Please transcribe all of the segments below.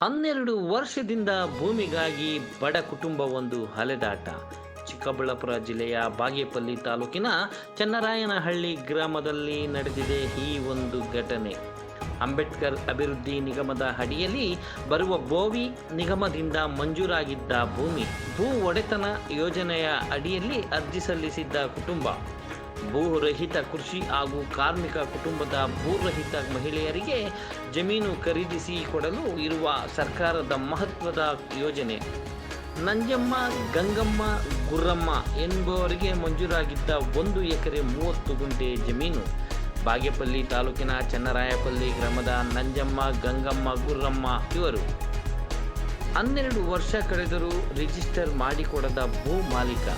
12 ವರ್ಷದಿಂದ ಭೂಮಿಗಾಗಿ ಬಡ ಕುಟುಂಬವೊಂದು ಅಲೆದಾಟ. ಚಿಕ್ಕಬಳ್ಳಾಪುರ ಜಿಲ್ಲೆಯ ಬಾಗೇಪಲ್ಲಿ ತಾಲೂಕಿನ ಚನ್ನರಾಯನಹಳ್ಳಿ ಗ್ರಾಮದಲ್ಲಿ ನಡೆದಿದೆ ಈ ಒಂದು ಘಟನೆ. ಅಂಬೇಡ್ಕರ್ ಅಭಿವೃದ್ಧಿ ನಿಗಮದ ಅಡಿಯಲ್ಲಿ ಬರುವ ಬೋವಿ ನಿಗಮದಿಂದ ಮಂಜೂರಾಗಿದ್ದ ಭೂಮಿ ಭೂ ಒಡೆತನ ಯೋಜನೆಯ ಅಡಿಯಲ್ಲಿ ಅರ್ಜಿ ಸಲ್ಲಿಸಿದ್ದ ಕುಟುಂಬ ಭೂರಹಿತ ಕೃಷಿ ಹಾಗೂ ಕಾರ್ಮಿಕ ಕುಟುಂಬದ ಭೂರಹಿತ ಮಹಿಳೆಯರಿಗೆ ಜಮೀನು ಖರೀದಿಸಿ ಕೊಡಲು ಇರುವ ಸರ್ಕಾರದ ಮಹತ್ವದ ಯೋಜನೆ. ನಂಜಮ್ಮ, ಗಂಗಮ್ಮ, ಗುರ್ರಮ್ಮ ಎಂಬುವರಿಗೆ ಮಂಜೂರಾಗಿದ್ದ 1 ಎಕರೆ 30 ಗುಂಟೆ ಜಮೀನು. ಬಾಗೇಪಲ್ಲಿ ತಾಲೂಕಿನ ಚನ್ನರಾಯಪಲ್ಲಿ ಗ್ರಾಮದ ನಂಜಮ್ಮ, ಗಂಗಮ್ಮ, ಗುರ್ರಮ್ಮ ಇವರು 12 ವರ್ಷ ಕಳೆದರೂ ರಿಜಿಸ್ಟರ್ ಮಾಡಿಕೊಡದ ಭೂ ಮಾಲೀಕ.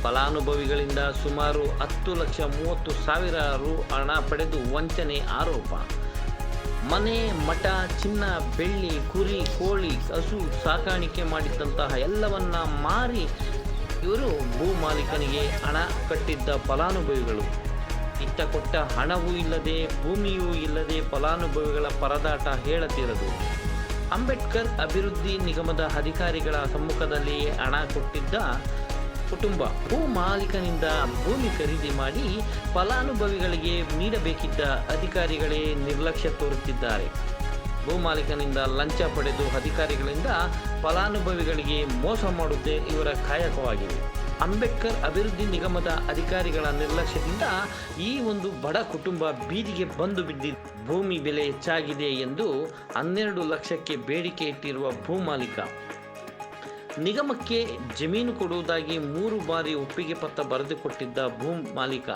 ಫಲಾನುಭವಿಗಳಿಂದ ಸುಮಾರು 10,30,000 ರು ಹಣ ಪಡೆದು ವಂಚನೆ ಆರೋಪ. ಮನೆ, ಮಠ, ಚಿನ್ನ, ಬೆಳ್ಳಿ, ಕುರಿ, ಕೋಳಿ, ಹಸು ಸಾಕಾಣಿಕೆ ಮಾಡಿದ್ದಂತಹ ಎಲ್ಲವನ್ನ ಮಾರಿ ಇವರು ಭೂ ಮಾಲೀಕನಿಗೆ ಹಣ ಕಟ್ಟಿದ್ದ ಫಲಾನುಭವಿಗಳು. ಇತ್ತ ಕೊಟ್ಟ ಹಣವೂ ಇಲ್ಲದೆ, ಭೂಮಿಯೂ ಇಲ್ಲದೆ ಫಲಾನುಭವಿಗಳ ಪರದಾಟ ಹೇಳತಿರದು. ಅಂಬೇಡ್ಕರ್ ಅಭಿವೃದ್ಧಿ ನಿಗಮದ ಅಧಿಕಾರಿಗಳ ಸಮ್ಮುಖದಲ್ಲಿ ಹಣ ಕೊಟ್ಟಿದ್ದ ಕುಟುಂಬ ಭೂ ಮಾಲೀಕನಿಂದ ಭೂಮಿ ಖರೀದಿ ಮಾಡಿ ಫಲಾನುಭವಿಗಳಿಗೆ ನೀಡಬೇಕಿದ್ದ ಅಧಿಕಾರಿಗಳೇ ನಿರ್ಲಕ್ಷ್ಯ ತೋರುತ್ತಿದ್ದಾರೆ. ಭೂ ಮಾಲೀಕನಿಂದ ಲಂಚ ಪಡೆದು ಅಧಿಕಾರಿಗಳಿಂದ ಫಲಾನುಭವಿಗಳಿಗೆ ಮೋಸ ಮಾಡುವುದೇ ಇವರ ಕಾಯಕವಾಗಿದೆ. ಅಂಬೇಡ್ಕರ್ ಅಭಿವೃದ್ಧಿ ನಿಗಮದ ಅಧಿಕಾರಿಗಳ ನಿರ್ಲಕ್ಷ್ಯದಿಂದ ಈ ಒಂದು ಬಡ ಕುಟುಂಬ ಬೀದಿಗೆ ಬಂದು ಬಿದ್ದಿದೆ. ಭೂಮಿ ಬೆಲೆ ಹೆಚ್ಚಾಗಿದೆ ಎಂದು 12 ಲಕ್ಷಕ್ಕೆ ಬೇಡಿಕೆ ಇಟ್ಟಿರುವ ಭೂ ಮಾಲೀಕ ನಿಗಮಕ್ಕೆ ಜಮೀನು ಕೊಡುವುದಾಗಿ 3 ಬಾರಿ ಒಪ್ಪಿಗೆ ಪತ್ರ ಬರೆದುಕೊಟ್ಟಿದ್ದ ಭೂ ಮಾಲೀಕ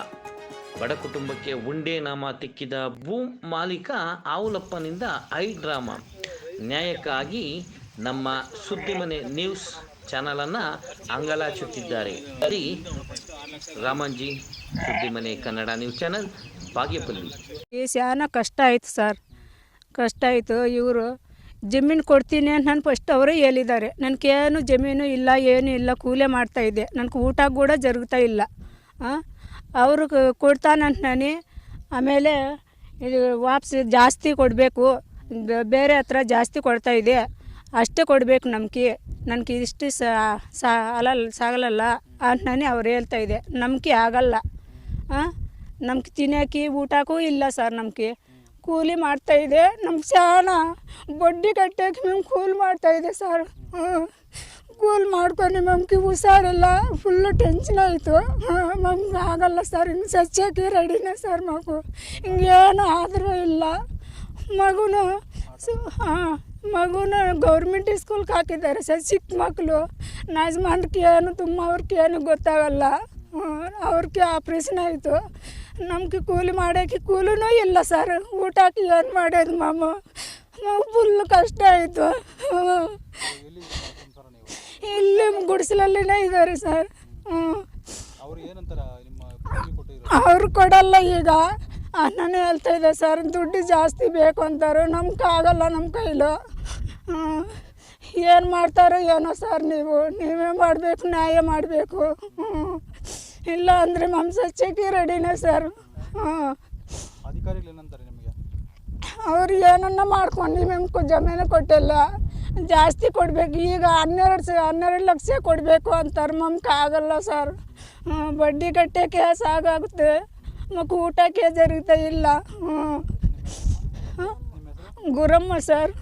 ಬಡ ಕುಟುಂಬಕ್ಕೆ ಉಂಡೆ ನಾಮ ತೆಕ್ಕಿದ ಭೂ ಮಾಲೀಕ ಆವುಲಪ್ಪನಿಂದ ಡ್ರಾಮಾ. ನ್ಯಾಯಕ್ಕಾಗಿ ನಮ್ಮ ಸುದ್ದಿಮನೆ ನ್ಯೂಸ್ ಚಾನಲನ್ನು ಅಂಗಲಾಚುತ್ತಿದ್ದಾರೆ. ರಾಮಂಜಿ, ಸುದ್ದಿಮನೆ ಕನ್ನಡ ನ್ಯೂಸ್ ಚಾನಲ್, ಬಾಗೇಪಲ್ಲಿ. ಶಾನ ಕಷ್ಟ ಆಯಿತು ಸರ್, ಕಷ್ಟ ಆಯಿತು. ಇವರು ಜಮೀನು ಕೊಡ್ತೀನಿ ಅಂತ ನಾನು ಫಸ್ಟ್ ಅವರೇ ಹೇಳಿದ್ದಾರೆ. ನನಗೇನು ಜಮೀನು ಇಲ್ಲ, ಏನೂ ಇಲ್ಲ, ಕೂಲೆ ಮಾಡ್ತಾಯಿದ್ದೆ. ನನಗೆ ಊಟ ಕೂಡ ಜರುಗ್ತಾ ಇಲ್ಲ. ಅವರು ಕೊಡ್ತಾನಂತ ನಾನು ಆಮೇಲೆ ಇದು ವಾಪಸ್ ಜಾಸ್ತಿ ಕೊಡಬೇಕು, ಬೇರೆ ಹತ್ರ ಜಾಸ್ತಿ ಕೊಡ್ತಾಯಿದ್ದೆ, ಅಷ್ಟೇ ಕೊಡಬೇಕು ನನಗೆ ಇಷ್ಟು ಸಾಗಲ್ಲ ಅಂತ ನಾನು ಅವ್ರು ಹೇಳ್ತಾಯಿದ್ದೆ. ನಂಬಿಕೆ ಆಗಲ್ಲ. ನಮ್ಗೆ ತಿನ್ನೋಕೆ ಊಟಕ್ಕೂ ಇಲ್ಲ ಸರ್. ನಮಗೆ ಕೂಲಿ ಮಾಡ್ತಾಯಿದೆ. ನಮ್ಗೆ ಶಾನ ಬಡ್ಡಿ ಕಟ್ಟೋಕೆ మేము ಕೂಲಿ ಮಾಡ್ತಾಯಿದ್ದೆ ಸರ್. ಕೂಲಿ ಮಾಡ್ಕೊಂಡು ನಮ್ಗೆ ಹುಷಾರಿಲ್ಲ, ಫುಲ್ಲು ಟೆನ್ಷನ್ ಆಯಿತು. ನಮ್ಗೆ ಆಗಲ್ಲ ಸರ್, ಹಿಂಗೆ ಸಚ್ಚೋಕ್ಕೆ ರೆಡಿನೇ ಸರ್. ಹಿಂಗೇನು ಆದರೂ ಇಲ್ಲ. ಮಗುನ ಗೌರ್ಮೆಂಟ್ ಸ್ಕೂಲ್ಗೆ ಹಾಕಿದ್ದಾರೆ ಸರ್. ಚಿಕ್ಕ ಮಕ್ಕಳು ಯಜಮಾನ್ರಿಗೆ ಏನು ಅವ್ರಿಗೆ ಏನು ಗೊತ್ತಾಗಲ್ಲ. ಅವ್ರಿಗೆ ಆಪ್ರೇಷನ್ ಆಯಿತು. ನಮಗೆ ಕೂಲಿ ಮಾಡೋಕ್ಕೆ ಕೂಲಿನೂ ಇಲ್ಲ ಸರ್. ಊಟಕ್ಕೆ ಏನು ಮಾಡೋದು ಫುಲ್ ಕಷ್ಟ ಆಯಿತು. ಇಲ್ಲಿ ಗುಡಿಸಲಲ್ಲಿನೇ ಇದ್ದಾರೆ ಸರ್. ಅವ್ರು ಕೊಡಲ್ಲ ಈಗ. ನಾನು ಹೇಳ್ತಾ ಇದ್ದೆ ಸರ್, ದುಡ್ಡು ಜಾಸ್ತಿ ಬೇಕು ಅಂತಾರೆ. ನಮ್ಗೆ ಆಗಲ್ಲ, ನಮ್ಮ ಕೈಲು. ಏನು ಮಾಡ್ತಾರೋ ಏನೋ ಸರ್. ನೀವೇ ಮಾಡಬೇಕು, ನ್ಯಾಯ ಮಾಡಬೇಕು. ಇಲ್ಲ ಅಂದರೆ ಸಚ್ಚಕ್ಕೆ ರೆಡಿನೇ ಸರ್. ಅವ್ರು ಏನನ್ನ ಮಾಡ್ಕೊಂಡು ನಿಮಗೆ ಜಮೀನು ಕೊಟ್ಟಿಲ್ಲ, ಜಾಸ್ತಿ ಕೊಡಬೇಕು. ಈಗ 12 ಲಕ್ಷ ಕೊಡಬೇಕು ಅಂತಾರೆ. ನಮ್ಗೆ ಆಗಲ್ಲ ಸರ್. ಬಡ್ಡಿ ಕಟ್ಟೋಕ್ಕೆ ಸಾಕಾಗುತ್ತೆ, ಊಟಕ್ಕೆ ಜರುಗ್ತಾ ಇಲ್ಲ. ಗುರಮ್ಮ ಸರ್.